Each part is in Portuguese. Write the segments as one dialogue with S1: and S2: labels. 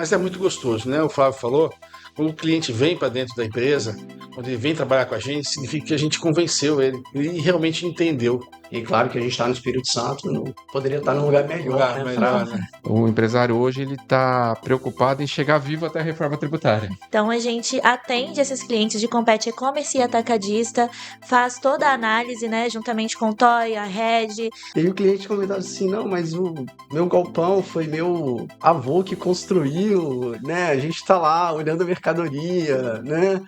S1: mas é muito gostoso, né? O Flávio falou, quando o cliente vem para dentro da empresa, quando ele vem trabalhar com a gente, significa que a gente convenceu ele realmente entendeu.
S2: E claro que a gente está no Espírito Santo, não poderia estar num lugar melhor, né?
S3: O empresário hoje ele está preocupado em chegar vivo até a reforma tributária.
S4: Então a gente atende esses clientes de Compete E-Commerce e Atacadista, faz toda a análise, né, juntamente com o Toy, a Red.
S2: E o cliente comentava assim, não, mas o meu galpão foi meu avô que construiu, né? A gente está lá olhando a mercadoria, né?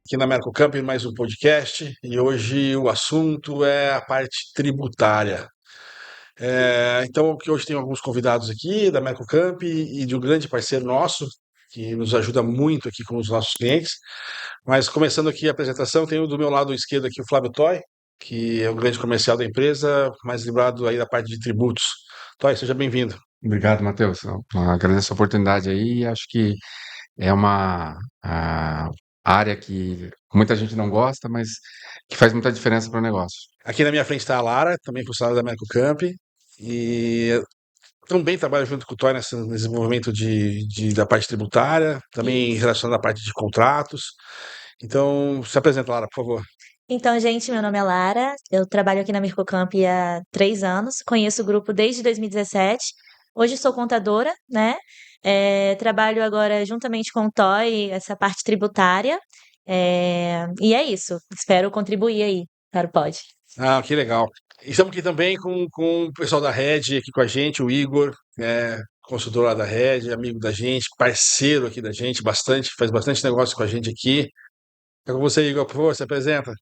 S1: Aqui na Mercocamp, mais um podcast, e hoje o assunto é a parte tributária. Então, que hoje tem alguns convidados aqui da Mercocamp e de um grande parceiro nosso, que nos ajuda muito aqui com os nossos clientes. Mas começando aqui a apresentação, tenho do meu lado esquerdo aqui o Flávio Toy, que é o grande comercial da empresa, mais livrado aí da parte de tributos. Toy, seja bem-vindo.
S3: Obrigado, Matheus. Eu agradeço a oportunidade aí e acho que é uma área que muita gente não gosta, mas que faz muita diferença para o negócio.
S1: Aqui na minha frente está a Lara, também funcionária da Mercocamp, e também trabalho junto com o Toy nesse desenvolvimento da parte tributária, também relacionado à parte de contratos. Então, se apresenta, Lara, por favor.
S4: Então, gente, meu nome é Lara, eu trabalho aqui na Mercocamp há 3 anos, conheço o grupo desde 2017, hoje sou contadora, né? Trabalho agora juntamente com o Toy, essa parte tributária, e é isso, espero contribuir aí para o Pod.
S1: Ah, que legal. Estamos aqui também com o pessoal da Red aqui com a gente, o Igor, consultor lá da Red, amigo da gente, parceiro aqui da gente, faz bastante negócio com a gente aqui. É com você, Igor, por favor, se apresenta.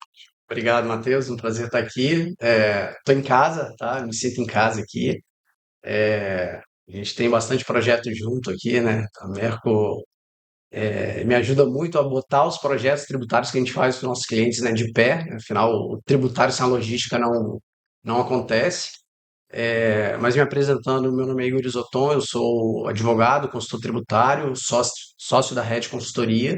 S2: Obrigado, Matheus. Um prazer estar aqui. Estou em casa, tá? Me sinto em casa aqui. A gente tem bastante projeto junto aqui, né? A Merco me ajuda muito a botar os projetos tributários que a gente faz para os nossos clientes, né, de pé. Afinal, o tributário sem a logística não acontece. Mas me apresentando, meu nome é Igor Isoton, eu sou advogado, consultor tributário, sócio da Red Consultoria.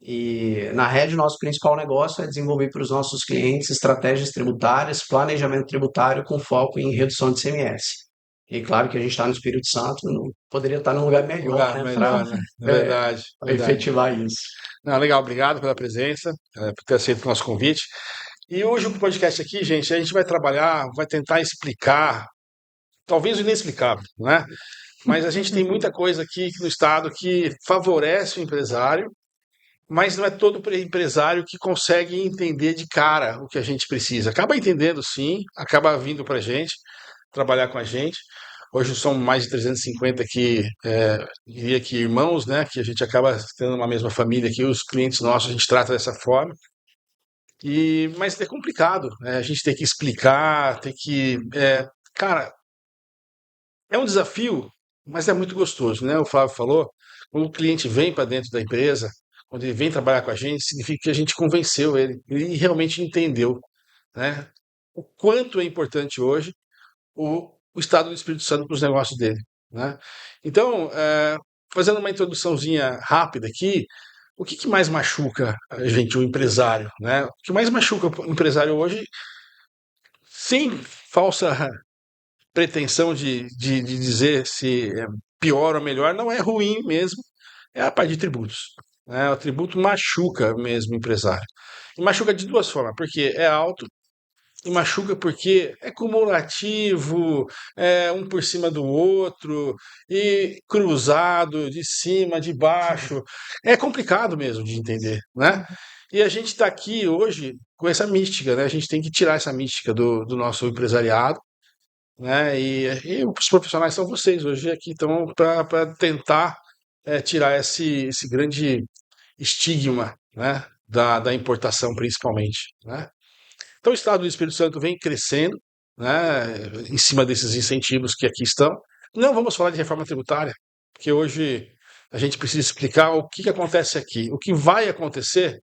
S2: E na Red, nosso principal negócio é desenvolver para os nossos clientes estratégias tributárias, planejamento tributário com foco em redução de CMS. E claro que a gente está no Espírito Santo, não poderia estar num lugar melhor, né,
S1: né? Verdade.
S2: para efetivar isso.
S1: Não, legal, obrigado pela presença, por ter aceito o nosso convite. E hoje o podcast aqui, gente, a gente vai trabalhar, vai tentar explicar, talvez o inexplicável, né? Mas a gente tem muita coisa aqui no estado que favorece o empresário, mas não é todo empresário que consegue entender de cara o que a gente precisa. Acaba entendendo sim, acaba vindo para a gente, trabalhar com a gente. Hoje são mais de 350 aqui, diria que irmãos, né? Que a gente acaba tendo uma mesma família aqui, os clientes nossos a gente trata dessa forma. Mas é complicado, né? A gente tem que explicar, cara, é um desafio, mas é muito gostoso, né? O Flávio falou, quando o cliente vem para dentro da empresa, quando ele vem trabalhar com a gente, significa que a gente convenceu ele realmente entendeu, né? O quanto é importante hoje o estado do Espírito Santo para os negócios dele, né? Então, fazendo uma introduçãozinha rápida aqui, o que mais machuca a gente, o empresário, né? O que mais machuca o empresário hoje, sem falsa pretensão de dizer se é pior ou melhor, não é ruim mesmo, é a parte de tributos, né? O tributo machuca mesmo o empresário. E machuca de duas formas, porque é alto e machuca porque é cumulativo, é um por cima do outro, e cruzado, de cima, de baixo. É complicado mesmo de entender, né? E a gente está aqui hoje com essa mística, né? A gente tem que tirar essa mística do nosso empresariado, né? E os profissionais são vocês hoje aqui estão para tentar tirar esse grande estigma, né? Da importação principalmente, né? Então, o Estado do Espírito Santo vem crescendo, né, em cima desses incentivos que aqui estão. Não vamos falar de reforma tributária, porque hoje a gente precisa explicar o que acontece aqui. O que vai acontecer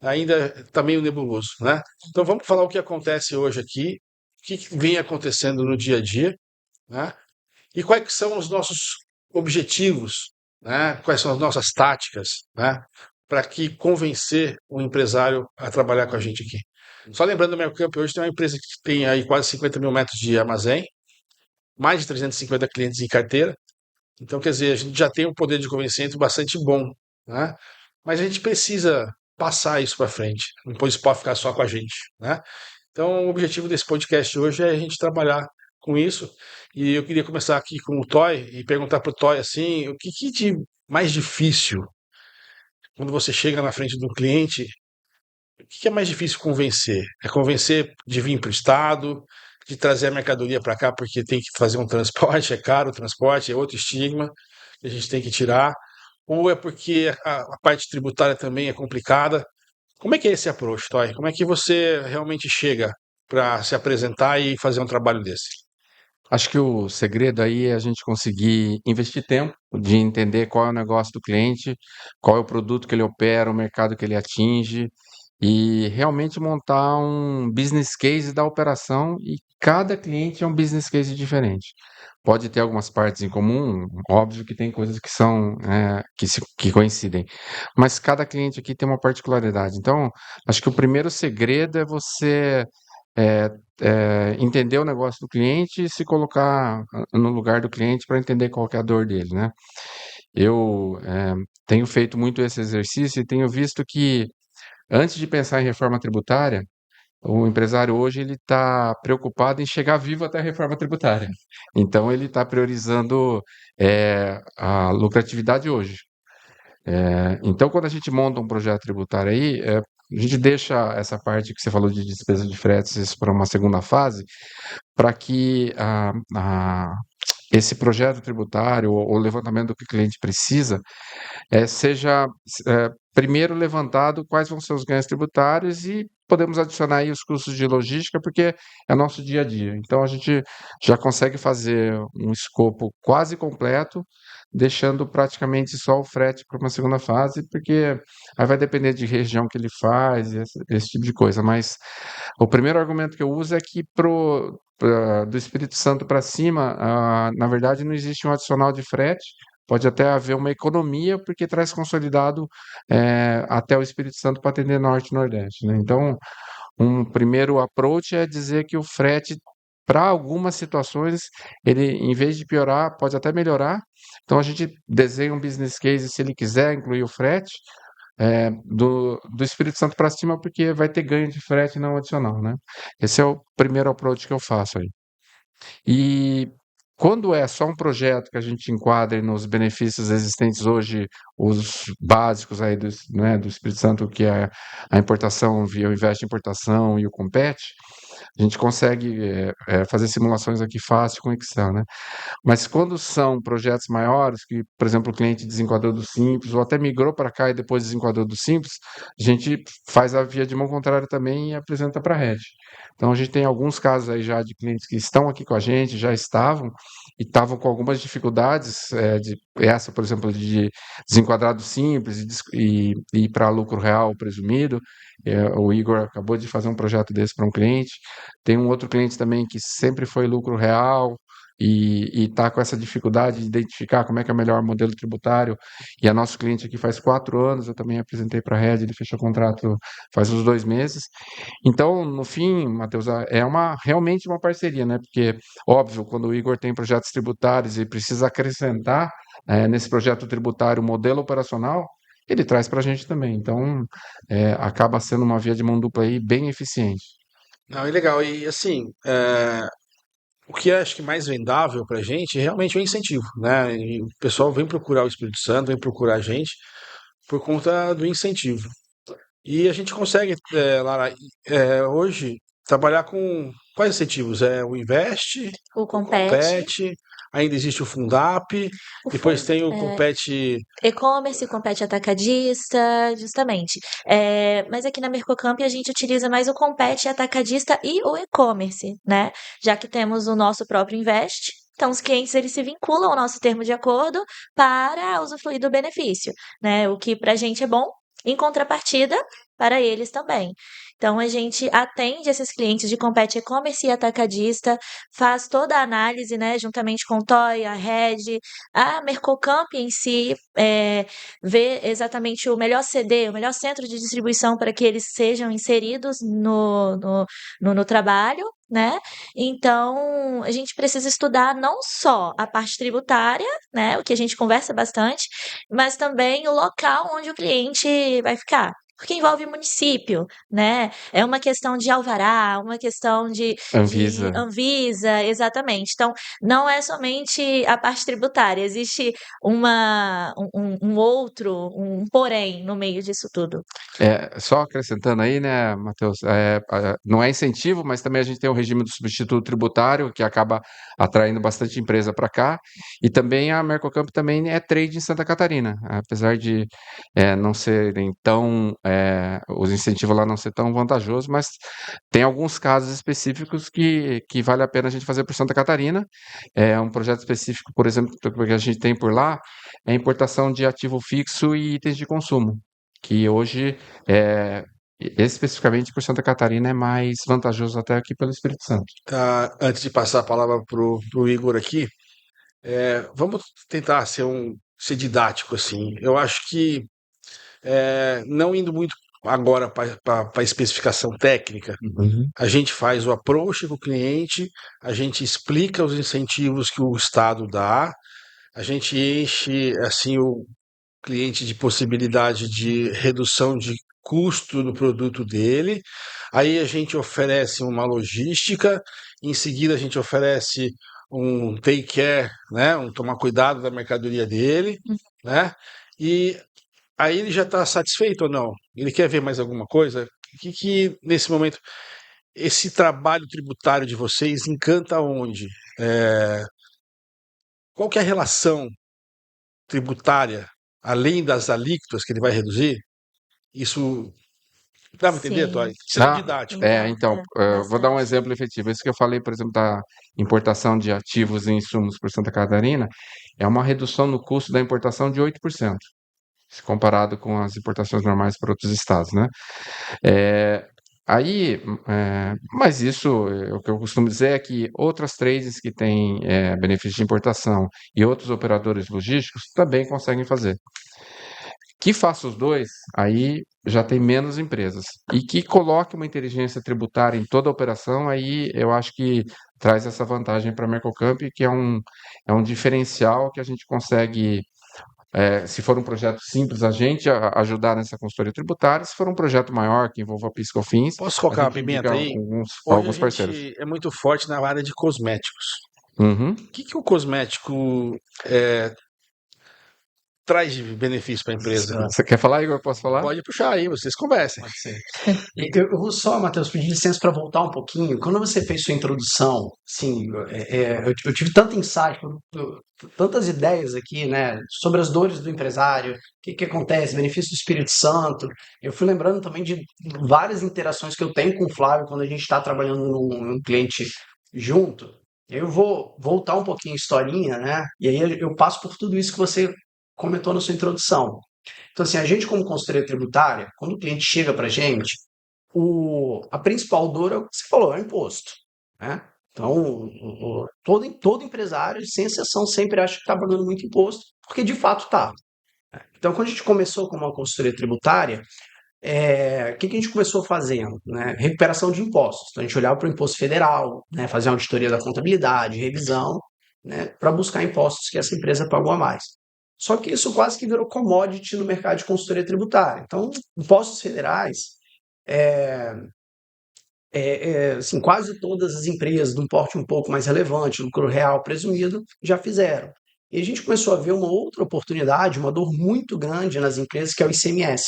S1: ainda está meio nebuloso, né? Então, vamos falar o que acontece hoje aqui, o que vem acontecendo no dia a dia, né? E quais são os nossos objetivos, né? Quais são as nossas táticas, né? para que convencer o empresário a trabalhar com a gente aqui. Só lembrando, o Mercamp hoje tem uma empresa que tem aí quase 50 mil metros de armazém, mais de 350 clientes em carteira. Então, quer dizer, a gente já tem um poder de convencimento bastante bom, né? Mas a gente precisa passar isso para frente, não pode ficar só com a gente, né? Então, o objetivo desse podcast hoje é a gente trabalhar com isso. E eu queria começar aqui com o Toy e perguntar para o Toy assim, o que de mais difícil quando você chega na frente do cliente, o que é mais difícil convencer? É convencer de vir para o estado, de trazer a mercadoria para cá porque tem que fazer um transporte, é caro o transporte, é outro estigma que a gente tem que tirar, ou é porque a parte tributária também é complicada? Como é que é esse approach, Toy? Como é que você realmente chega para se apresentar e fazer um trabalho desse?
S3: Acho que o segredo aí é a gente conseguir investir tempo de entender qual é o negócio do cliente, qual é o produto que ele opera, o mercado que ele atinge e realmente montar um business case da operação e cada cliente é um business case diferente. Pode ter algumas partes em comum, óbvio que tem coisas que são que coincidem, mas cada cliente aqui tem uma particularidade. Então, acho que o primeiro segredo é você é, entender o negócio do cliente e se colocar no lugar do cliente para entender qual que é a dor dele, né? Eu tenho feito muito esse exercício e tenho visto que antes de pensar em reforma tributária, o empresário hoje ele está preocupado em chegar vivo até a reforma tributária. Então ele está priorizando a lucratividade hoje. Então, quando a gente monta um projeto tributário aí, a gente deixa essa parte que você falou de despesa de fretes para uma segunda fase, para que esse projeto tributário, o levantamento do que o cliente precisa, seja primeiro levantado quais vão ser os ganhos tributários e podemos adicionar aí os custos de logística, porque é nosso dia a dia. Então a gente já consegue fazer um escopo quase completo, deixando praticamente só o frete para uma segunda fase, porque aí vai depender de região que ele faz, esse tipo de coisa. Mas o primeiro argumento que eu uso é que do Espírito Santo para cima, na verdade, não existe um adicional de frete. Pode até haver uma economia, porque traz consolidado até o Espírito Santo para atender Norte e Nordeste, né? Então, um primeiro approach é dizer que o frete, para algumas situações, ele, em vez de piorar, pode até melhorar. Então, a gente desenha um business case se ele quiser incluir o frete, do Espírito Santo para cima, porque vai ter ganho de frete não adicional, né? Esse é o primeiro approach que eu faço aí. E quando é só um projeto que a gente enquadre nos benefícios existentes hoje, os básicos aí do Espírito Santo, que é a importação via o Invest Importação e o Compete, a gente consegue fazer simulações aqui fácil com Excel, né? Mas quando são projetos maiores, que, por exemplo, o cliente desenquadrou do Simples, ou até migrou para cá e depois desenquadrou do Simples, a gente faz a via de mão contrária também e apresenta para a rede. Então, a gente tem alguns casos aí já de clientes que estão aqui com a gente, já estavam, e estavam com algumas dificuldades, essa, por exemplo, de desenquadrar do Simples e ir para lucro real presumido. O Igor acabou de fazer um projeto desse para um cliente. Tem um outro cliente também que sempre foi lucro real, e está com essa dificuldade de identificar como é que é o melhor modelo tributário. E a nosso cliente aqui faz 4 anos, eu também apresentei para a Red, ele fechou o contrato faz uns 2 meses. Então, no fim, Matheus, realmente uma parceria, né? Porque, óbvio, quando o Igor tem projetos tributários e precisa acrescentar nesse projeto tributário o modelo operacional, ele traz para a gente também. Então, acaba sendo uma via de mão dupla aí bem eficiente.
S1: Não, é legal. E assim, o que eu acho que mais vendável para a gente é realmente o incentivo, né? E o pessoal vem procurar o Espírito Santo, vem procurar a gente por conta do incentivo. E a gente consegue, Lara, hoje trabalhar com quais incentivos? O Invest,
S4: O
S1: o
S4: Compete,
S1: Compete, ainda existe o Fundap,
S4: o
S1: depois
S4: Fundo,
S1: tem o Compete.
S4: e-commerce, Compete atacadista, justamente. Mas aqui na Mercocamp a gente utiliza mais o Compete atacadista e o e-commerce, né? Já que temos o nosso próprio Invest. Então, os clientes eles se vinculam ao nosso termo de acordo para usufruir do benefício, né? O que para a gente é bom, em contrapartida, para eles também. Então, a gente atende esses clientes de compete e-commerce e atacadista, faz toda a análise, né, juntamente com o TOI, a Rede, a Mercocamp em si, vê exatamente o melhor CD, o melhor centro de distribuição para que eles sejam inseridos no trabalho, né? Então, a gente precisa estudar não só a parte tributária, né, o que a gente conversa bastante, mas também o local onde o cliente vai ficar. Porque envolve município, né? É uma questão de alvará, uma questão de
S3: Anvisa.
S4: Anvisa, exatamente. Então, não é somente a parte tributária, existe um outro, um porém no meio disso tudo.
S3: Só acrescentando aí, né, Matheus, não é incentivo, mas também a gente tem o regime do substituto tributário, que acaba atraindo bastante empresa para cá, e também a Mercocamp também é trade em Santa Catarina, apesar de não serem tão, os incentivos lá não ser tão vantajosos, mas tem alguns casos específicos que vale a pena a gente fazer por Santa Catarina. Um projeto específico, por exemplo, que a gente tem por lá, é a importação de ativo fixo e itens de consumo, que hoje, especificamente por Santa Catarina, é mais vantajoso até aqui pelo Espírito Santo.
S1: Tá, antes de passar a palavra pro Igor aqui, vamos tentar ser didático assim. Eu acho que não indo muito agora para a especificação técnica, a gente faz o approach com o cliente, a gente explica os incentivos que o Estado dá, a gente enche assim o cliente de possibilidade de redução de custo no produto dele. Aí a gente oferece uma logística, em seguida a gente oferece um take care, né, um tomar cuidado da mercadoria dele, né? E aí ele já está satisfeito ou não? Ele quer ver mais alguma coisa? Que nesse momento esse trabalho tributário de vocês encanta onde? Qual que é a relação tributária, além das alíquotas que ele vai reduzir? Isso dá para entender,
S4: Sim,
S1: Toy? Sendo
S3: Ah,
S1: didático.
S3: então, vou dar um exemplo efetivo. Isso que eu falei, por exemplo, da importação de ativos e insumos por Santa Catarina, é uma redução no custo da importação de 8%, se comparado com as importações normais para outros estados, né? Mas isso, o que eu costumo dizer é que outras trades que têm benefício de importação e outros operadores logísticos também conseguem fazer. Que faça os dois, aí já tem menos empresas. E que coloque uma inteligência tributária em toda a operação, aí eu acho que traz essa vantagem para a Mercocamp, que é um diferencial que a gente consegue, se for um projeto simples, a gente ajudar nessa consultoria tributária. Se for um projeto maior, que envolva PIS/COFINS,
S1: Posso
S3: a
S1: colocar uma
S3: gente
S1: pimenta
S3: indica
S1: aí? Hoje a
S3: alguns parceiros.
S1: gente é muito forte na área de cosméticos.
S3: Uhum.
S1: O que o cosmético traz de benefício para a empresa?
S3: Você quer falar, Igor? Posso falar?
S1: Pode puxar aí, vocês conversem.
S2: Pode ser. Eu vou só, Matheus, pedir licença para voltar um pouquinho. Quando você fez sua introdução, sim, eu tive tanto insight, tantas ideias aqui, né, sobre as dores do empresário, o que acontece, benefício do Espírito Santo. Eu fui lembrando também de várias interações que eu tenho com o Flávio quando a gente está trabalhando num cliente junto. Eu vou voltar um pouquinho a historinha, né, e aí eu passo por tudo isso que você comentou na sua introdução. Então, assim, a gente, como consultoria tributária, quando o cliente chega para a gente, a principal dor é o que você falou, é o imposto, né? Então, todo empresário, sem exceção, sempre acha que está pagando muito imposto, porque de fato está. Então, quando a gente começou com uma consultoria tributária, o que a gente começou fazendo? Né? Recuperação de impostos. Então, a gente olhava para o imposto federal, né? Fazer uma auditoria da contabilidade, revisão, né? Para buscar impostos que essa empresa pagou a mais. Só que isso quase que virou commodity no mercado de consultoria tributária. Então, impostos federais, assim, quase todas as empresas de um porte um pouco mais relevante, lucro real presumido, já fizeram. E a gente começou a ver uma outra oportunidade, uma dor muito grande nas empresas, que é o ICMS.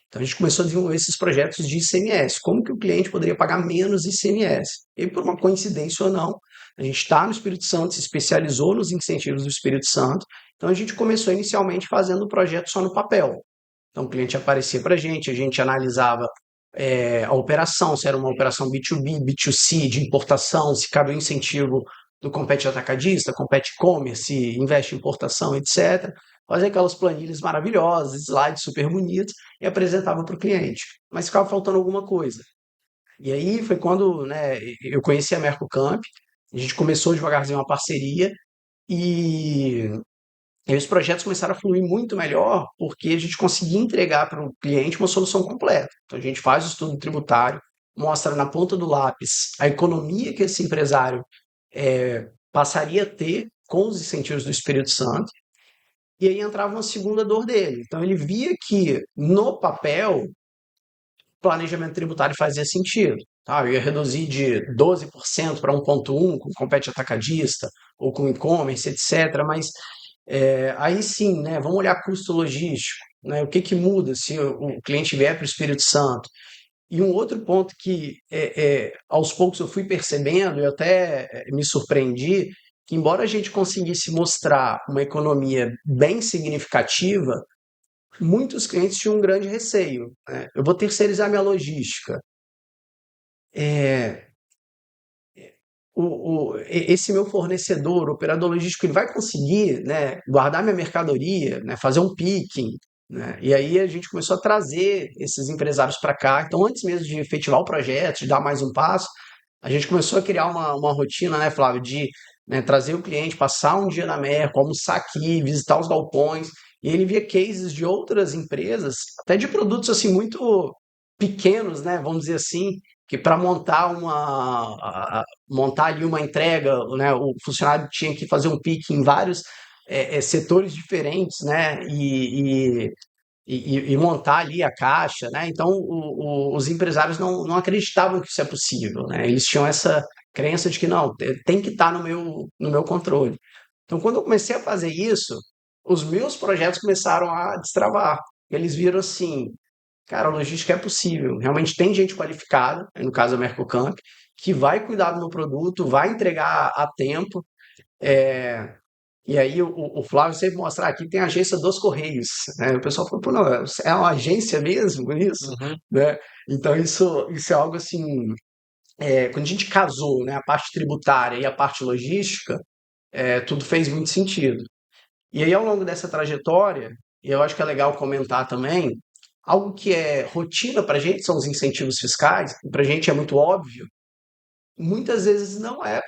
S2: Então, a gente começou a desenvolver esses projetos de ICMS. Como que o cliente poderia pagar menos ICMS? E, por uma coincidência ou não, a gente está no Espírito Santo, se especializou nos incentivos do Espírito Santo. Então, a gente começou inicialmente fazendo o projeto só no papel. Então, o cliente aparecia para a gente analisava a operação, se era uma operação B2B, B2C, de importação, se cabe um incentivo do compete atacadista, compete e-commerce, investe em importação, etc. Fazia aquelas planilhas maravilhosas, slides super bonitos e apresentava para o cliente. Mas ficava faltando alguma coisa. E aí foi quando, né, eu conheci a Mercocamp, a gente começou devagarzinho uma parceria e os projetos começaram a fluir muito melhor porque a gente conseguia entregar para o cliente uma solução completa. Então a gente faz o estudo tributário, mostra na ponta do lápis a economia que esse empresário passaria a ter com os incentivos do Espírito Santo, e aí entrava uma segunda dor dele. Então ele via que no papel planejamento tributário fazia sentido. Tá? Eu ia reduzir de 12% para 1,1% com compete atacadista ou com e-commerce, etc. Mas aí sim, né, vamos olhar custo logístico. Né, o que muda se o cliente vier para o Espírito Santo? E um outro ponto que aos poucos eu fui percebendo e até me surpreendi, que embora a gente conseguisse mostrar uma economia bem significativa, muitos clientes tinham um grande receio. Né? Eu vou terceirizar minha logística. Esse meu fornecedor, operador logístico, ele vai conseguir, né, guardar minha mercadoria, né, fazer um picking, né? E aí a gente começou a trazer esses empresários para cá. Então, antes mesmo de efetivar o projeto, de dar mais um passo, a gente começou a criar uma rotina, né, Flávio, de, né, trazer o cliente, passar um dia na Merco, almoçar aqui, visitar os galpões, e ele via cases de outras empresas, até de produtos assim muito pequenos, né, vamos dizer assim, que para montar ali uma entrega, né, o funcionário tinha que fazer um pique em vários setores diferentes, né, e montar ali a caixa, né? Então os empresários não acreditavam que isso é possível, né? Eles tinham essa crença de que não, tem que estar no meu controle. Então quando eu comecei a fazer isso, os meus projetos começaram a destravar. Eles viram assim, cara, a logística é possível. Realmente tem gente qualificada, no caso a Mercocamp, que vai cuidar do meu produto, vai entregar a tempo. E aí o Flávio sempre mostra, aqui tem a agência dos Correios, né? O pessoal falou, pô, não, é uma agência mesmo isso?
S1: Uhum.
S2: Né? Então isso é algo assim, quando a gente casou, né, a parte tributária e a parte logística, tudo fez muito sentido. E aí ao longo dessa trajetória, e eu acho que é legal comentar também, algo que é rotina para a gente são os incentivos fiscais, e para a gente é muito óbvio, muitas vezes não é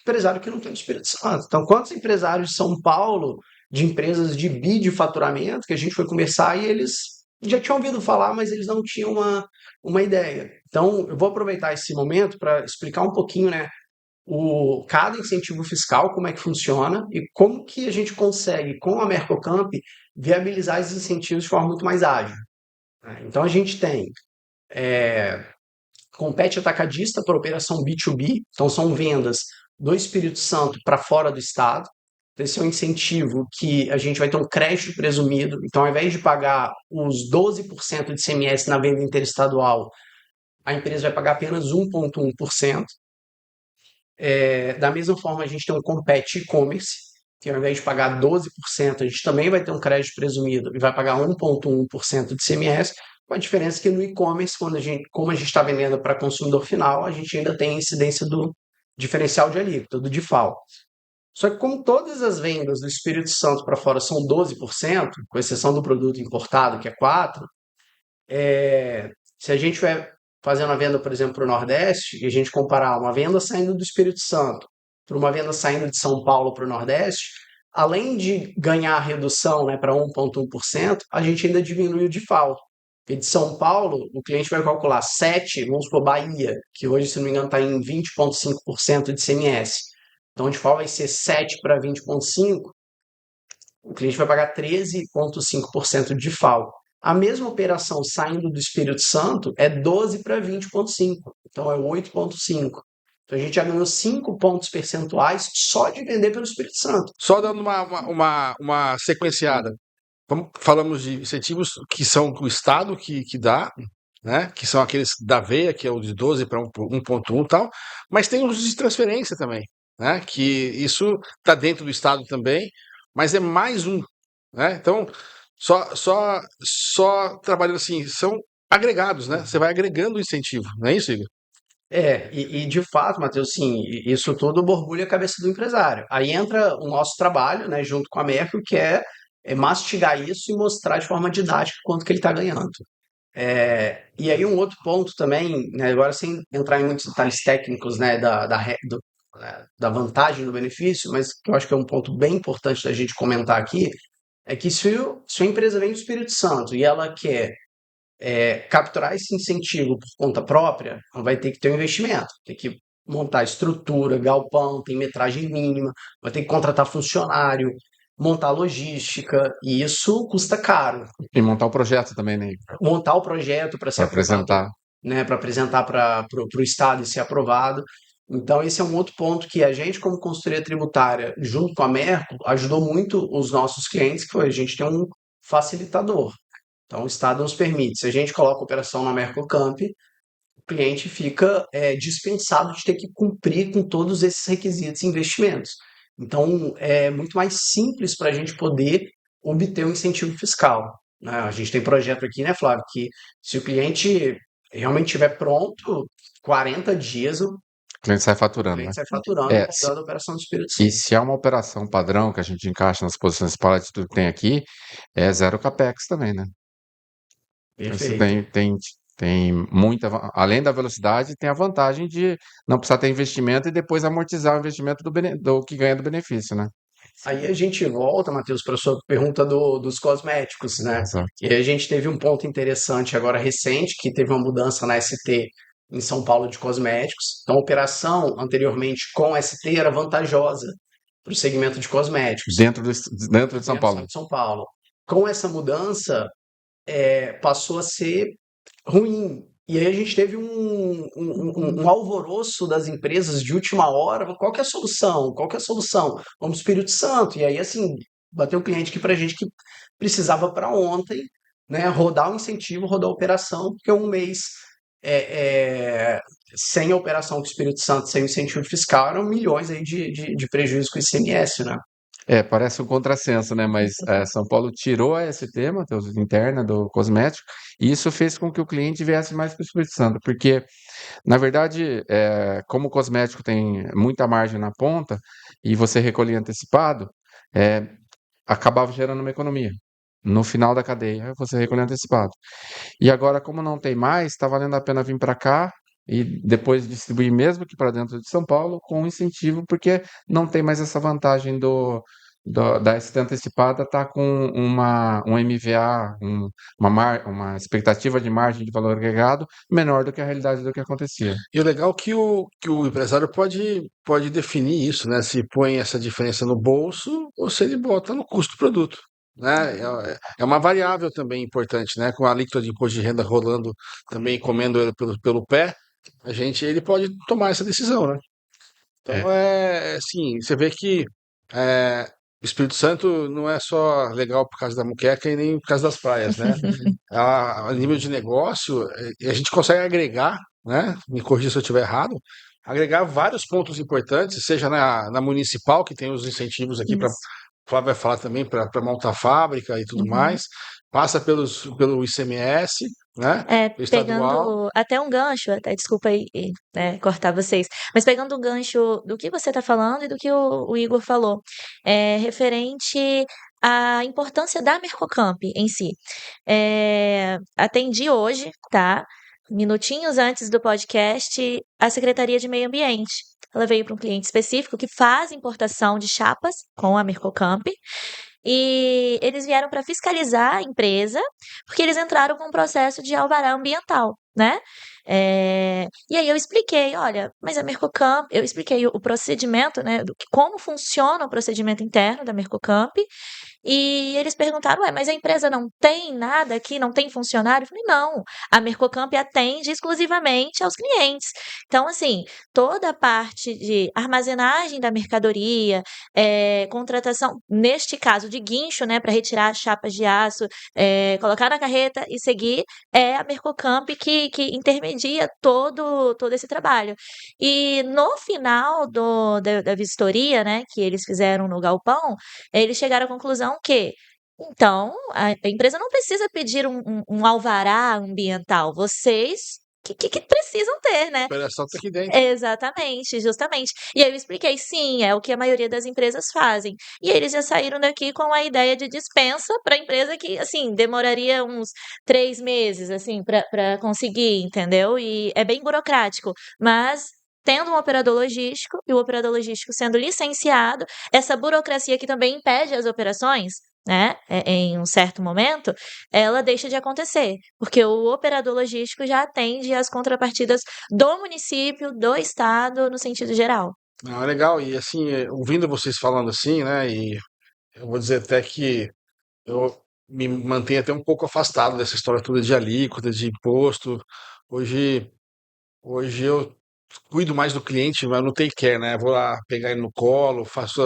S2: empresário que não tem o Espírito Santo. Então, quantos empresários de São Paulo, de empresas de bi de faturamento, que a gente foi conversar e eles já tinham ouvido falar, mas eles não tinham uma ideia. Então, eu vou aproveitar esse momento para explicar um pouquinho, né, cada incentivo fiscal, como é que funciona e como que a gente consegue, com a Mercocamp, viabilizar esses incentivos de forma muito mais ágil. Né? Então, a gente tem compete atacadista para operação B2B, então são vendas do Espírito Santo para fora do estado. Esse é um incentivo que a gente vai ter um crédito presumido, então ao invés de pagar os 12% de ICMS na venda interestadual, a empresa vai pagar apenas 1,1%. Da mesma forma, a gente tem um compete e-commerce, que ao invés de pagar 12%, a gente também vai ter um crédito presumido e vai pagar 1,1% de ICMS, com a diferença que no e-commerce, como a gente está vendendo para consumidor final, a gente ainda tem a incidência do diferencial de alíquota, do DIFAL. Só que como todas as vendas do Espírito Santo para fora são 12%, com exceção do produto importado, que é 4%, se a gente estiver fazendo a venda, por exemplo, para o Nordeste, e a gente comparar uma venda saindo do Espírito Santo para uma venda saindo de São Paulo para o Nordeste, além de ganhar a redução, né, para 1,1%, a gente ainda diminui o DIFAL. Porque de São Paulo, o cliente vai calcular 7, vamos supor, Bahia, que hoje, se não me engano, está em 20,5% de ICMS. Então, o DIFAL vai ser 7 para 20,5%, o cliente vai pagar 13,5% de DIFAL. A mesma operação saindo do Espírito Santo é 12 para 20,5%, então é 8,5%. Então a gente já ganhou 5 pontos percentuais só de vender pelo Espírito Santo.
S1: Só dando uma sequenciada. Falamos de incentivos que são do Estado que dá, né? Que são aqueles da veia, que é o de 12 para 1,1 e tal, mas tem os de transferência também, né? Que isso está dentro do Estado também, mas é mais um, né? Então, só trabalhando assim, são agregados, né? Você vai agregando o incentivo, não é isso, Igor?
S2: E de fato, Matheus, sim, isso tudo borbulha a cabeça do empresário. Aí entra o nosso trabalho, né, junto com a Merkel, que é mastigar isso e mostrar de forma didática quanto que ele está ganhando. E aí um outro ponto também, né, agora sem entrar em muitos detalhes técnicos, né, da vantagem do benefício, mas que eu acho que é um ponto bem importante da gente comentar aqui, é que se a empresa vem do Espírito Santo e ela quer capturar esse incentivo por conta própria, ela vai ter que ter um investimento, tem que montar estrutura, galpão, tem metragem mínima, vai ter que contratar funcionário, montar logística, e isso custa caro.
S3: E montar o projeto também, né?
S2: Montar o projeto para ser
S3: Para
S2: aprovado,
S3: apresentar.
S2: né, para apresentar para o Estado e ser aprovado. Então, esse é um outro ponto que a gente, como consultoria tributária, junto com a Merco, ajudou muito os nossos clientes, que foi a gente tem um facilitador. Então, o Estado nos permite. Se a gente coloca a operação na Mercocamp, o cliente fica dispensado de ter que cumprir com todos esses requisitos e investimentos. Então, é muito mais simples para a gente poder obter um incentivo fiscal, né? A gente tem projeto aqui, né, Flávio, que se o cliente realmente estiver pronto, 40 dias o
S3: O cliente sai
S2: o
S3: faturando, né?
S2: cliente sai faturando
S3: É,
S2: rodando a operação do Espírito
S3: e
S2: Santo.
S3: se é uma operação padrão que a gente encaixa nas posições de tudo que tem aqui, é zero capex também, né? Então você
S2: Perfeito.
S3: tem muita, além da velocidade, tem a vantagem de não precisar ter investimento e depois amortizar o investimento do que ganha do benefício, né?
S2: Aí a gente volta, Matheus, para a sua pergunta dos cosméticos, né?
S3: Exato.
S2: E aí a gente teve um ponto interessante agora recente, que teve uma mudança na ST em São Paulo de cosméticos. Então, a operação anteriormente com ST era vantajosa para o segmento de cosméticos,
S3: Dentro de São
S2: dentro do
S3: Paulo.
S2: estado de São Paulo. Com essa mudança, passou a ser ruim. E aí a gente teve um alvoroço das empresas de última hora. Qual que é a solução? Qual que é a solução? Vamos para o Espírito Santo. E aí, assim, bateu o cliente aqui para a gente que precisava para ontem, né? Rodar o incentivo, rodar a operação, porque um mês sem a operação com o Espírito Santo, sem o incentivo fiscal, eram milhões aí de prejuízo com o ICMS, né?
S3: Parece um contrassenso, né? Mas São Paulo tirou a ST, Matheus, interna do cosmético, e isso fez com que o cliente viesse mais para o Espírito Santo, porque, na verdade, como o cosmético tem muita margem na ponta e você recolhia antecipado, é, acabava gerando uma economia. No final da cadeia, você recolhia antecipado. E agora, como não tem mais, está valendo a pena vir para cá e depois distribuir mesmo que para dentro de São Paulo com incentivo, porque não tem mais essa vantagem da ST antecipada estar com um MVA, uma expectativa de margem de valor agregado menor do que a realidade do que acontecia.
S1: E o legal é que o empresário pode definir isso, né? Se põe essa diferença no bolso ou se ele bota no custo do produto. Né? É uma variável também importante, né? Com a alíquota de imposto de renda rolando também, comendo ele pelo pé, ele pode tomar essa decisão, né?
S3: É,
S1: Então, assim, você vê que é, o Espírito Santo não é só legal por causa da muqueca e nem por causa das praias, né? A nível de negócio, a gente consegue agregar, né? Me corrija se eu estiver errado, agregar vários pontos importantes, seja na municipal, que tem os incentivos aqui para
S4: Isso.
S1: Flávio vai falar também para montar fábrica e tudo
S4: Uhum.
S1: mais, passa pelo ICMS, né? Pelo estadual.
S4: Pegando até um gancho, até desculpa aí, né, cortar vocês, mas pegando um gancho do que você está falando e do que o Igor falou, referente à importância da Mercocamp em si. Atendi hoje, tá? Minutinhos antes do podcast, a Secretaria de Meio Ambiente. Ela veio para um cliente específico que faz importação de chapas com a Mercocamp. E eles vieram para fiscalizar a empresa, porque eles entraram com um processo de alvará ambiental, né? E aí eu expliquei, olha, mas a Mercocamp, eu expliquei o procedimento, né? Como funciona o procedimento interno da Mercocamp, e eles perguntaram, ué, mas a empresa não tem nada aqui, não tem funcionário? Eu falei, não, a Mercocamp atende exclusivamente aos clientes. Então, assim, toda a parte de armazenagem da mercadoria, contratação, neste caso de guincho, né, para retirar as chapas de aço, colocar na carreta e seguir, é a Mercocamp que intermedia todo esse trabalho. E no final da vistoria, né, que eles fizeram no galpão, eles chegaram à conclusão que, então, a empresa não precisa pedir um alvará ambiental. Vocês que precisam ter, né?
S1: A operação está aqui dentro.
S4: Exatamente, justamente. E aí eu expliquei, sim, é o que a maioria das empresas fazem. E eles já saíram daqui com a ideia de dispensa para a empresa que, assim, demoraria uns 3 meses, assim, para conseguir, entendeu? E é bem burocrático, mas tendo um operador logístico e o operador logístico sendo licenciado, essa burocracia que também impede as operações, né, em um certo momento, ela deixa de acontecer, porque o operador logístico já atende às contrapartidas do município, do estado, no sentido geral.
S1: Não, é legal. E assim, ouvindo vocês falando assim, né? E eu vou dizer até que eu me mantenho até um pouco afastado dessa história toda de alíquota, de imposto. Hoje, hoje eu cuido mais do cliente, mas no take care, né? Vou lá pegar ele no colo, faço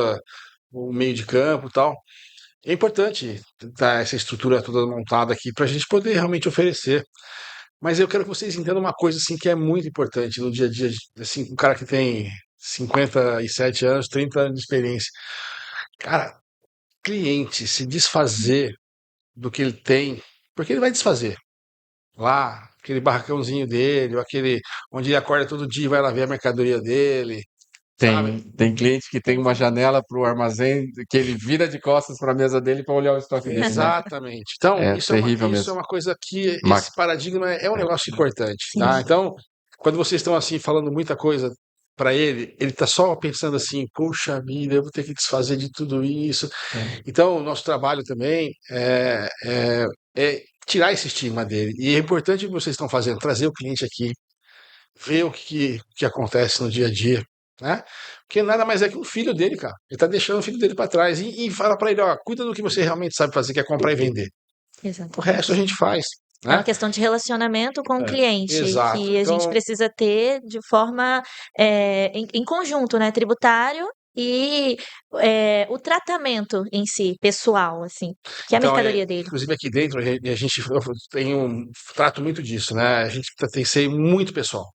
S1: o meio de campo e tal. É importante estar essa estrutura toda montada aqui para a gente poder realmente oferecer. Mas eu quero que vocês entendam uma coisa assim que é muito importante no dia a dia, assim, um cara que tem 57 anos, 30 anos de experiência. Cara, cliente se desfazer do que ele tem, porque ele vai desfazer. Lá, aquele barracãozinho dele, ou aquele onde ele acorda todo dia e vai lá ver a mercadoria dele, sabe?
S3: Tem cliente que tem uma janela para o armazém que ele vira de costas para a mesa dele para olhar o estoque dele, né?
S1: Exatamente. Então,
S3: É terrível
S1: isso é
S3: mesmo.
S1: uma coisa que
S3: Ma-
S1: esse paradigma é um negócio importante,
S4: Sim.
S1: tá? Então, quando vocês estão assim falando muita coisa para ele tá só pensando assim, puxa vida, eu vou ter que desfazer de tudo isso.
S2: É.
S1: Então, o nosso trabalho também é tirar esse estigma dele. E é importante o que vocês estão fazendo, trazer o cliente aqui, ver o que acontece no dia a dia, né? Porque nada mais é que um filho dele, cara. Ele tá deixando o filho dele para trás e fala para ele, ó, cuida do que você realmente sabe fazer, que é comprar e vender. O resto a
S4: Exatamente.
S1: gente faz,
S4: É uma
S1: né?
S4: questão de relacionamento com o cliente,
S1: Exato.
S4: que a gente
S1: Então,
S4: precisa ter de forma em conjunto, né? Tributário e o tratamento em si, pessoal, assim, que é a mercadoria dele.
S1: inclusive aqui dentro a gente eu trato muito disso, né? A gente tem que ser muito pessoal.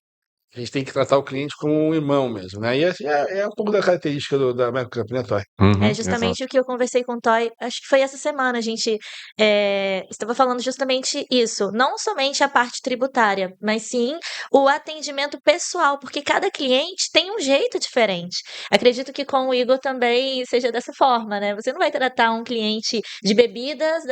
S1: A gente tem que tratar o cliente como um irmão mesmo, né? E assim, é um pouco da característica da Mercocamp, né, Toy?
S3: Uhum,
S4: É justamente o que eu conversei com o Toy, acho que foi essa semana, a gente estava falando justamente isso, não somente a parte tributária, mas sim o atendimento pessoal, porque cada cliente tem um jeito diferente. Acredito que com o Igor também seja dessa forma, né? Você não vai tratar um cliente de bebidas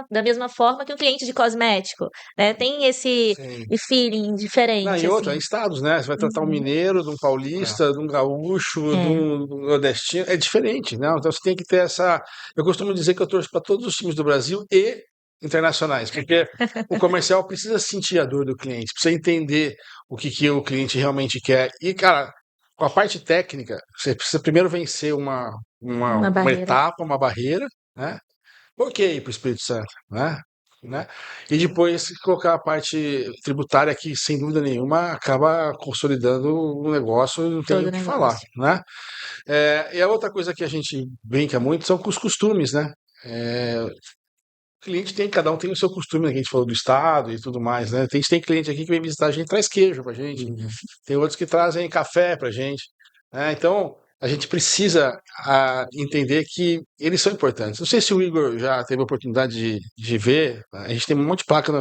S4: da mesma forma que um cliente de cosmético, né? Tem esse
S1: Sim.
S4: feeling
S1: Não,
S4: diferente,
S1: e outra,
S4: assim.
S1: estados, né? Você vai tratar um
S4: Uhum.
S1: mineiro, de um
S2: É.
S1: paulista, de um gaúcho, de
S4: É,
S1: um nordestino, é diferente, né? Então você tem que ter essa. Eu costumo dizer que eu torço para todos os times do Brasil e internacionais, porque o comercial precisa sentir a dor do cliente, precisa entender o que o cliente realmente quer. E, cara, com a parte técnica, você precisa primeiro vencer
S4: uma
S1: uma
S4: barreira.
S1: etapa, uma barreira, né? Por que ir para o Espírito Santo, né? E depois colocar a parte tributária que, sem dúvida nenhuma, acaba consolidando o negócio e não tem
S4: Todo
S1: o que falar,
S4: negócio.
S1: né? E a outra coisa que a gente brinca muito são com os costumes, né? O cliente tem, cada um tem o seu costume, né? Que a gente falou do estado e tudo mais, né? Tem cliente aqui que vem visitar a gente, traz queijo pra gente.
S2: Uhum.
S1: Tem outros que trazem café pra gente, né? Então, a gente precisa entender que eles são importantes. Não sei se o Igor já teve a oportunidade de ver, a gente tem um monte de placa,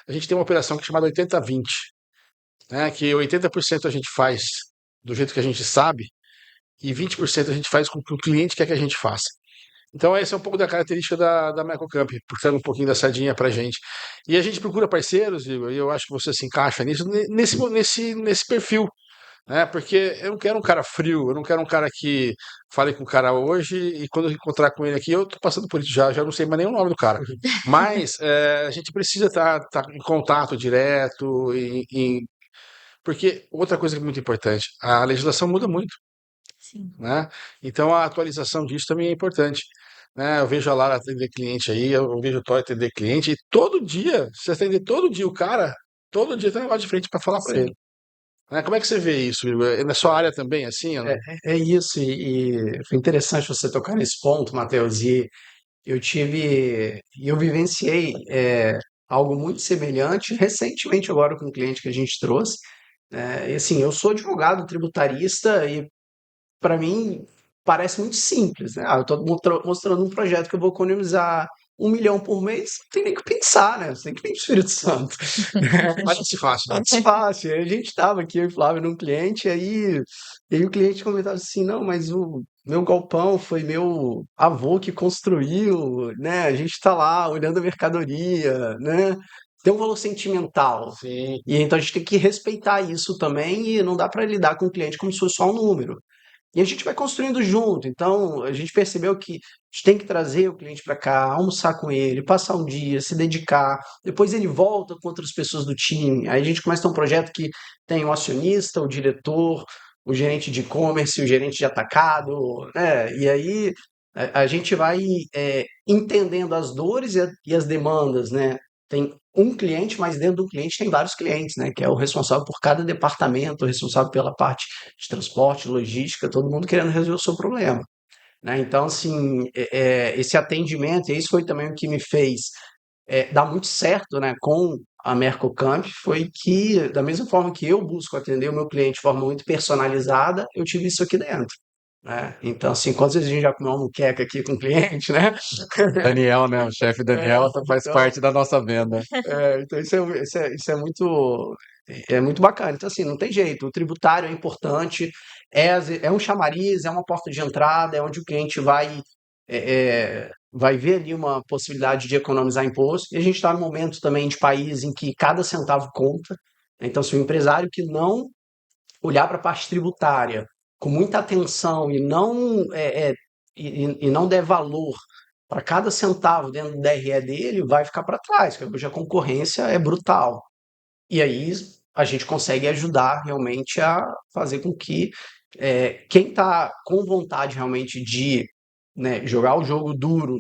S1: a gente tem uma operação que é chamada 80/20, né? Que 80% a gente faz do jeito que a gente sabe e 20% a gente faz com o que o cliente quer que a gente faça. Então, essa é um pouco da característica da Microcamp, puxando um pouquinho da sardinha pra gente. E a gente procura parceiros, Igor, e eu acho que você se encaixa nisso, nesse perfil, né? Porque eu não quero um cara frio, eu não quero um cara que fale com o cara hoje e quando eu encontrar com ele aqui, eu tô passando por isso já não sei mais nem o nome do cara. Mas a gente precisa estar em contato direto, porque outra coisa que é muito importante, a legislação muda muito,
S4: Sim.
S1: né? Então a atualização disso também é importante. Né? Eu vejo a Lara atender cliente aí, eu vejo o Toy atender cliente, e todo dia, se você atender todo dia o cara, todo dia tem um negócio de frente para falar para ele.
S4: Sim.
S1: Né? Como é que você vê isso, Igor? É na sua área também, assim, ou
S2: É,
S1: não?
S2: é isso, e foi interessante você tocar nesse ponto, Matheus, e eu vivenciei algo muito semelhante recentemente agora com um cliente que a gente trouxe, né? E assim, eu sou advogado tributarista e para mim parece muito simples, né? Eu estou mostrando um projeto que eu vou economizar 1 milhão por mês, não tem nem o que pensar, né? Você tem que ir pro Espírito Santo.
S1: Parece fácil, né?
S2: Parece fácil. Aí a gente estava aqui, eu e Flávio, num cliente, e aí o cliente comentava assim, não, mas o meu galpão foi meu avô que construiu, né? A gente está lá olhando a mercadoria, né? Tem um valor sentimental.
S1: Sim.
S2: E então a gente tem que respeitar isso também e não dá para lidar com o cliente como se fosse só um número. E a gente vai construindo junto. Então, a gente percebeu que a gente tem que trazer o cliente para cá, almoçar com ele, passar um dia, se dedicar. Depois ele volta com outras pessoas do time. Aí a gente começa a ter um projeto que tem o acionista, o diretor, o gerente de e-commerce, o gerente de atacado, né? E aí a gente vai entendendo as dores e as demandas, né? Tem um cliente, mas dentro do cliente tem vários clientes, né? Que é o responsável por cada departamento, o responsável pela parte de transporte, logística, todo mundo querendo resolver o seu problema, né? Então, assim, esse atendimento, e isso foi também o que me fez dar muito certo, né, com a Mercocamp, foi que, da mesma forma que eu busco atender o meu cliente de forma muito personalizada, eu tive isso aqui dentro, né? Então, assim, quantas vezes a gente já comeu uma muqueca aqui com o cliente, né?
S3: Daniel, né? O chefe Daniel faz
S2: Então,
S3: parte da nossa venda.
S2: então isso é muito bacana. Então, assim, não tem jeito. O tributário é importante, é um chamariz, é uma porta de entrada, é onde o cliente vai ver ali uma possibilidade de economizar imposto. E a gente está num momento também de país em que cada centavo conta. Então, se o empresário que não olhar para a parte tributária com muita atenção e não der valor para cada centavo dentro do DRE dele, vai ficar para trás, porque hoje a concorrência é brutal. E aí a gente consegue ajudar realmente a fazer com que quem está com vontade realmente de, né, jogar o jogo duro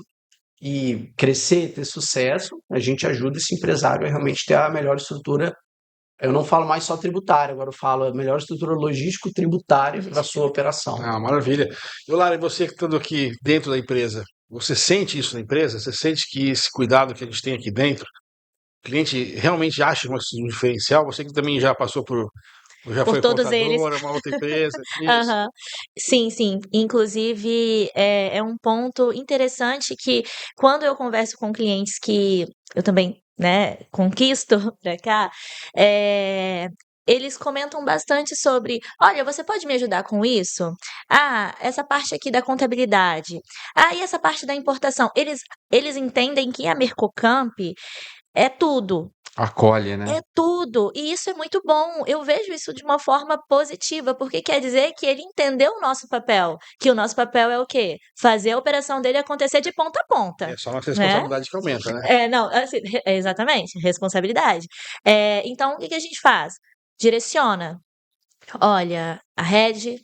S2: e crescer, ter sucesso, a gente ajuda esse empresário a realmente ter a melhor estrutura. Eu não falo mais só tributária, agora eu falo a melhor estrutura logístico-tributária para a sua operação.
S1: Ah, maravilha. E, Lara, você que estando aqui dentro da empresa, você sente isso na empresa? Você sente que esse cuidado que a gente tem aqui dentro, o cliente realmente acha um diferencial? Você que também já passou já
S4: Por
S1: foi
S4: todos eles.
S1: contadora, uma outra empresa. Isso.
S4: Aham. Sim, sim. Inclusive, é um ponto interessante que quando eu converso com clientes que eu também, né, conquisto para cá, eh, eles comentam bastante sobre: "Olha, você pode me ajudar com isso? Ah, essa parte aqui da contabilidade. Ah, e essa parte da importação?". Eles entendem que a Mercocamp é tudo.
S3: Acolhe, né?
S4: É tudo, e isso é muito bom. Eu vejo isso de uma forma positiva, porque quer dizer que ele entendeu o nosso papel, que o nosso papel é o quê? Fazer a operação dele acontecer de ponta a ponta,
S1: É só nossa
S4: né?
S1: responsabilidade que aumenta, né?
S4: Não, assim, exatamente, responsabilidade. Então, o que que a gente faz? Direciona. Olha, a Red,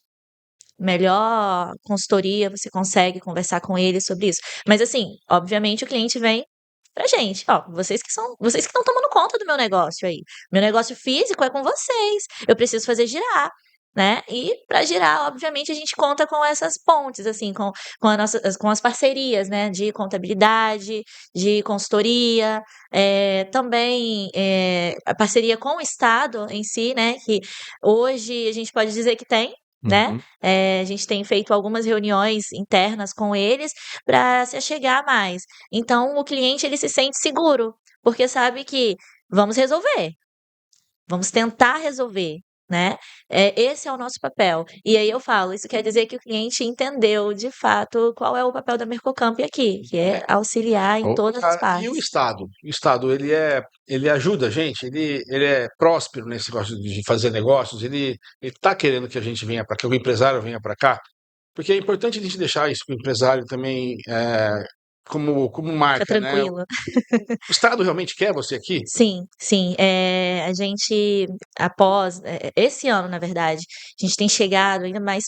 S4: melhor consultoria, você consegue conversar com ele sobre isso. Mas assim, obviamente o cliente vem pra gente, ó, vocês que estão tomando conta do meu negócio aí. Meu negócio físico é com vocês. Eu preciso fazer girar, né? E para girar, obviamente, a gente conta com essas pontes, assim, com as parcerias, né? De contabilidade, de consultoria, também a parceria com o Estado em si, né? Que hoje a gente pode dizer que tem. Né?
S3: Uhum.
S4: A gente tem feito algumas reuniões internas com eles para se achegar mais. Então o cliente ele se sente seguro, porque sabe que vamos resolver, vamos tentar resolver, né? Esse é o nosso papel. E aí eu falo, isso quer dizer que o cliente entendeu de fato qual é o papel da Mercocamp aqui, que é auxiliar em
S3: Ou-
S4: todas as
S1: Cara, e o
S4: partes.
S1: Estado? O Estado, ele ajuda a gente, ele é próspero nesse negócio de fazer negócios, ele tá querendo que a gente venha para cá, que o empresário venha para cá, porque é importante a gente deixar isso para o empresário também como
S4: Fica
S1: marca, né? O
S4: tranquilo.
S1: Estado realmente quer você aqui?
S4: Sim, sim. A gente, após esse ano, na verdade, a gente tem chegado ainda mais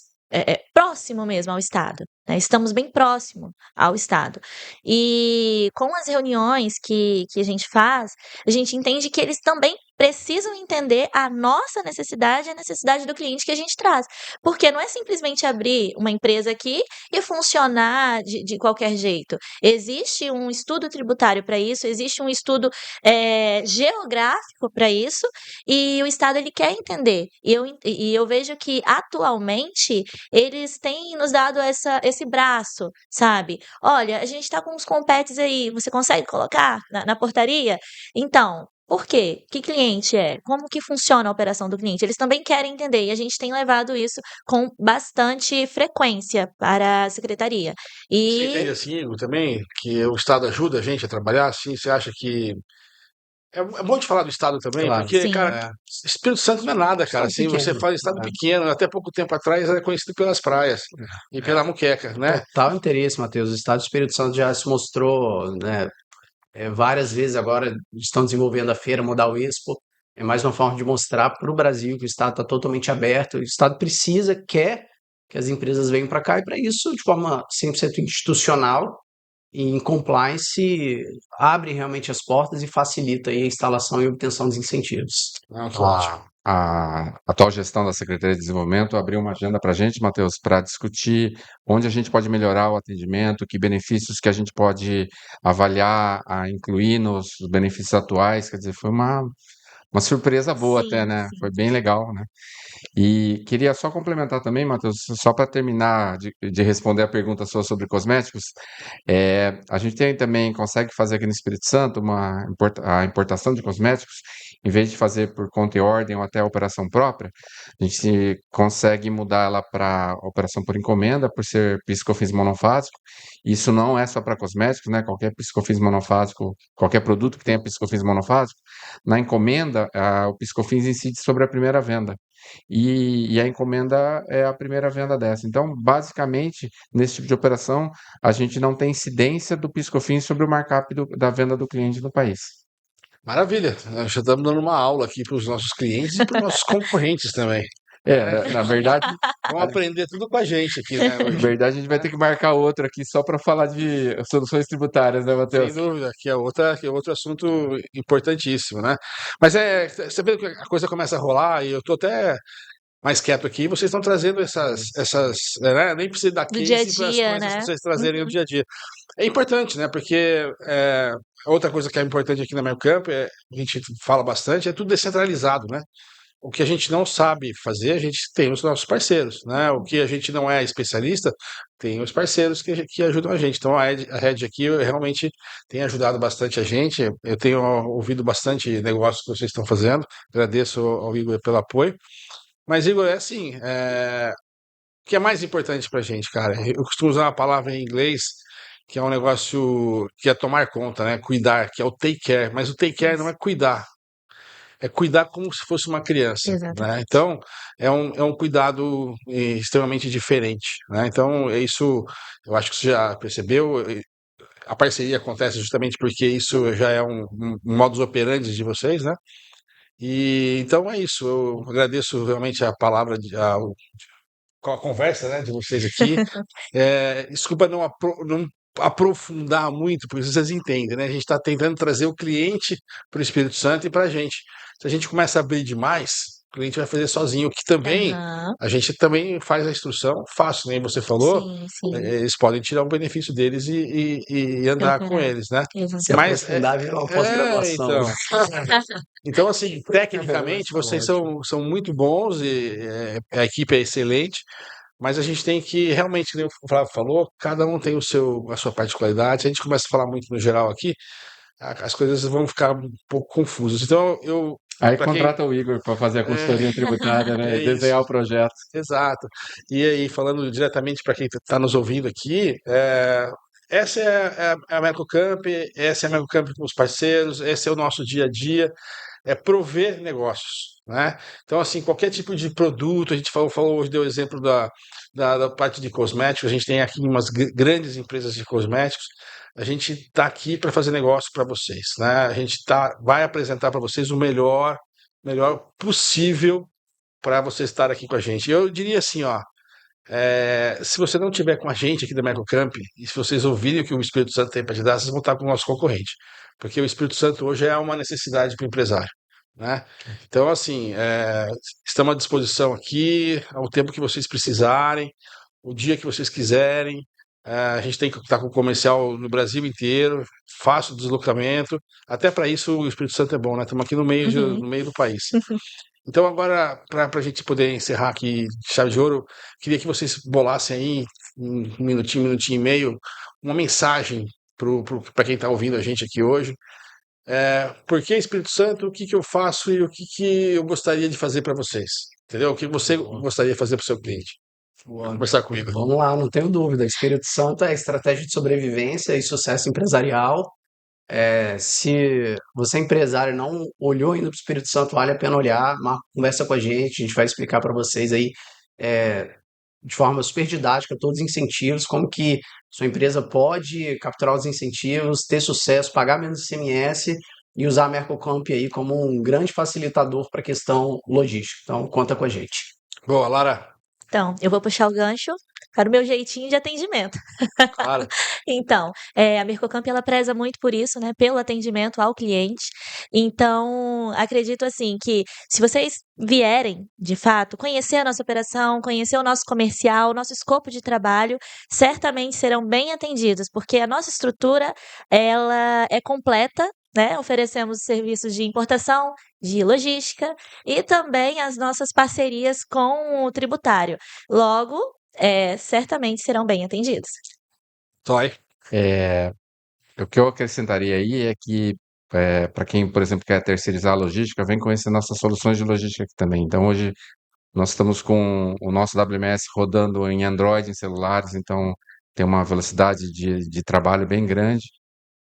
S4: próximo mesmo ao Estado, né? Estamos bem próximo ao Estado. E com as reuniões que a gente faz, a gente entende que eles também precisam entender a nossa necessidade e a necessidade do cliente que a gente traz. Porque não é simplesmente abrir uma empresa aqui e funcionar de qualquer jeito. Existe um estudo tributário para isso, existe um estudo geográfico para isso, e o Estado ele quer entender. E eu vejo que atualmente eles têm nos dado esse braço, sabe? Olha, a gente está com uns competes aí, você consegue colocar na portaria? Então, por quê? Que cliente é? Como que funciona a operação do cliente? Eles também querem entender e a gente tem levado isso com bastante frequência para a secretaria.
S1: Você entende
S4: E
S1: assim, Igor, também, que o Estado ajuda a gente a trabalhar assim? Você acha que. É bom de falar do Estado também,
S2: Claro.
S1: porque,
S4: sim,
S1: cara, Espírito Santo não é nada, cara.
S2: Estado
S1: Assim, você
S2: pequeno,
S1: fala Estado
S2: né?
S1: pequeno, até pouco tempo atrás era conhecido pelas praias e pela muqueca, né?
S2: Total interesse, Matheus. O Estado do Espírito Santo já se mostrou, né, várias vezes agora estão desenvolvendo a feira Modal Expo. É mais uma forma de mostrar para o Brasil que o Estado está totalmente aberto. O Estado precisa, quer que as empresas venham para cá e para isso, de forma 100% institucional e em compliance, abre realmente as portas e facilita aí a instalação e obtenção dos incentivos.
S1: Não, que ótimo.
S3: A atual gestão da Secretaria de Desenvolvimento abriu uma agenda para a gente, Matheus, para discutir onde a gente pode melhorar o atendimento, que benefícios que a gente pode avaliar, incluir nos benefícios atuais. Quer dizer, foi uma surpresa boa até,
S4: sim,
S3: né?
S4: sim.
S3: Foi bem legal, né? E queria só complementar também, Matheus, só para terminar de responder a pergunta sua sobre cosméticos, a gente também consegue fazer aqui no Espírito Santo a importação de cosméticos, em vez de fazer por conta e ordem ou até a operação própria, a gente consegue mudar ela para operação por encomenda, por ser piscofins monofásico. Isso não é só para cosméticos, né? Qualquer piscofins monofásico, qualquer produto que tenha piscofins monofásico, na encomenda, o piscofins incide sobre a primeira venda. E a encomenda é a primeira venda dessa. Então, basicamente, nesse tipo de operação, a gente não tem incidência do PiscoFins sobre o markup da venda do cliente no país.
S1: Maravilha. Nós já estamos dando uma aula aqui para os nossos clientes e para os nossos concorrentes também.
S3: Na verdade,
S1: Vão aprender tudo com a gente aqui, né,
S3: na
S1: hoje.
S3: verdade, a gente vai ter que marcar outro aqui só para falar de soluções tributárias, né,
S1: Sem
S3: Matheus?
S1: dúvida, que é outro assunto importantíssimo, né? Mas você vê que a coisa começa a rolar e eu estou até mais quieto aqui. Vocês estão trazendo né? Nem precisa dar
S4: Do dia a
S1: case para as
S4: dia,
S1: coisas que
S4: né?
S1: vocês trazerem no
S4: Uhum.
S1: dia a dia. É importante, né? Porque outra coisa que é importante aqui na Mercamp, a gente fala bastante, é tudo descentralizado, né? O que a gente não sabe fazer, a gente tem os nossos parceiros, né? O que a gente não é especialista, tem os parceiros que ajudam a gente. Então a Red aqui realmente tem ajudado bastante a gente. Eu tenho ouvido bastante negócios que vocês estão fazendo. Agradeço ao Igor pelo apoio. Mas, Igor, é assim, o que é mais importante pra gente, cara? Eu costumo usar uma palavra em inglês que é um negócio que é tomar conta, né? Cuidar, que é o take care. Mas o take care não
S4: Isso,
S1: é cuidar, é cuidar como se fosse uma criança, né?
S4: exatamente.
S1: Então, é um cuidado extremamente diferente, né? Então, é isso, eu acho que você já percebeu. A parceria acontece justamente porque isso já é um modus operandi de vocês, né? E então é isso. Eu agradeço realmente a palavra, com a conversa, né, de vocês aqui. Desculpa não aprofundar muito, porque vocês entendem, né? A gente está tentando trazer o cliente para o Espírito Santo e para a gente. Se a gente começa a abrir demais, o cliente vai fazer sozinho, o que também
S4: Aham.
S1: a gente também faz a instrução fácil, nem você falou.
S4: Sim, sim.
S1: Eles podem tirar o benefício deles e
S4: E
S1: andar com
S4: operar.
S1: eles, né?
S2: Se
S4: Exatamente.
S1: Mas
S2: aprofundar, vira uma pós-graduação.
S1: então. Então, assim,
S2: Vai
S1: tecnicamente,
S2: ser
S1: vocês
S2: ótimo.
S1: são muito bons e a equipe é excelente, mas a gente tem que realmente, como o Flávio falou, cada um tem a sua particularidade. Se a gente começa a falar muito no geral aqui, as coisas vão ficar um pouco confusas. Então,
S3: Aí
S1: para quem.
S3: contrata o Igor para fazer a
S1: É,
S3: consultoria tributária, né,
S1: é
S3: e
S1: isso,
S3: desenhar o projeto.
S1: exato. E aí, falando diretamente para quem está nos ouvindo aqui, essa é a Mercocamp, essa é a Mercocamp com os parceiros, esse é o nosso dia a dia, é prover negócios, né? Então, assim, qualquer tipo de produto, a gente falou hoje, deu o exemplo da parte de cosméticos, a gente tem aqui umas grandes empresas de cosméticos, a gente está aqui para fazer negócio para vocês, né? A gente vai apresentar para vocês o melhor possível para você estar aqui com a gente. Eu diria assim, ó, se você não tiver com a gente aqui da Mercocamp, e se vocês ouvirem o que o Espírito Santo tem para te dar, vocês vão estar com o nosso concorrente. Porque o Espírito Santo hoje é uma necessidade para o empresário. né? Então, assim, estamos à disposição aqui, ao tempo que vocês precisarem, o dia que vocês quiserem. A gente tem que estar com o comercial no Brasil inteiro, fácil deslocamento. Até para isso o Espírito Santo é bom, né? Estamos aqui no meio,
S4: Uhum.
S1: no meio do país. Então, agora, para a gente poder encerrar aqui, chave de ouro, queria que vocês bolassem aí, um minutinho e meio, uma mensagem para quem está ouvindo a gente aqui hoje. Por que Espírito Santo? O que que eu faço e o que que eu gostaria de fazer para vocês? Entendeu? O que você
S2: Boa,
S1: gostaria de fazer para o seu cliente? Vai
S2: boa.
S1: conversar comigo.
S2: Vamos lá, não tenho dúvida. Espírito Santo é estratégia de sobrevivência e sucesso empresarial. Se você é empresário e não olhou ainda para o Espírito Santo, vale a pena olhar, conversa com a gente vai explicar para vocês aí é, de forma super didática todos os incentivos, como que sua empresa pode capturar os incentivos, ter sucesso, pagar menos ICMS e usar a Mercocamp aí como um grande facilitador para a questão logística. Então, conta com a gente.
S1: Boa, Lara.
S4: Então, eu vou puxar o gancho para o meu jeitinho de atendimento.
S1: Claro.
S4: Então, a Mercocamp ela preza muito por isso, né, pelo atendimento ao cliente. Então, acredito assim que se vocês vierem, de fato, conhecer a nossa operação, conhecer o nosso comercial, o nosso escopo de trabalho, certamente serão bem atendidos, porque a nossa estrutura ela é completa. Né? Oferecemos serviços de importação, de logística e também as nossas parcerias com o tributário. Logo, certamente serão bem atendidos.
S1: Toy.
S3: É, o que eu acrescentaria aí é que, para quem, por exemplo, quer terceirizar a logística, vem conhecer nossas soluções de logística aqui também. Então, hoje, nós estamos com o nosso WMS rodando em Android, em celulares, então tem uma velocidade de trabalho bem grande.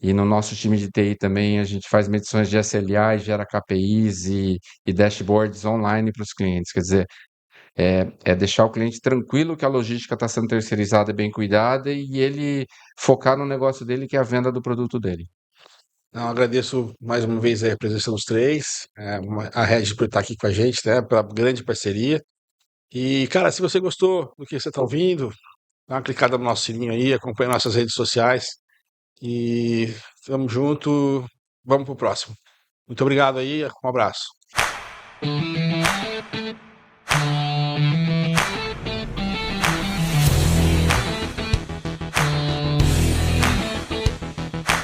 S3: E no nosso time de TI também a gente faz medições de SLA e gera KPIs e dashboards online para os clientes. Quer dizer, deixar o cliente tranquilo que a logística está sendo terceirizada e bem cuidada e ele focar no negócio dele, que é a venda do produto dele.
S1: Não, agradeço mais uma vez aí a presença dos três, a Regi por estar aqui com a gente, né, pela grande parceria. E, cara, se você gostou do que você está ouvindo, dá uma clicada no nosso sininho aí, acompanha nossas redes sociais e tamo junto. Vamos pro próximo. Muito obrigado aí, um abraço.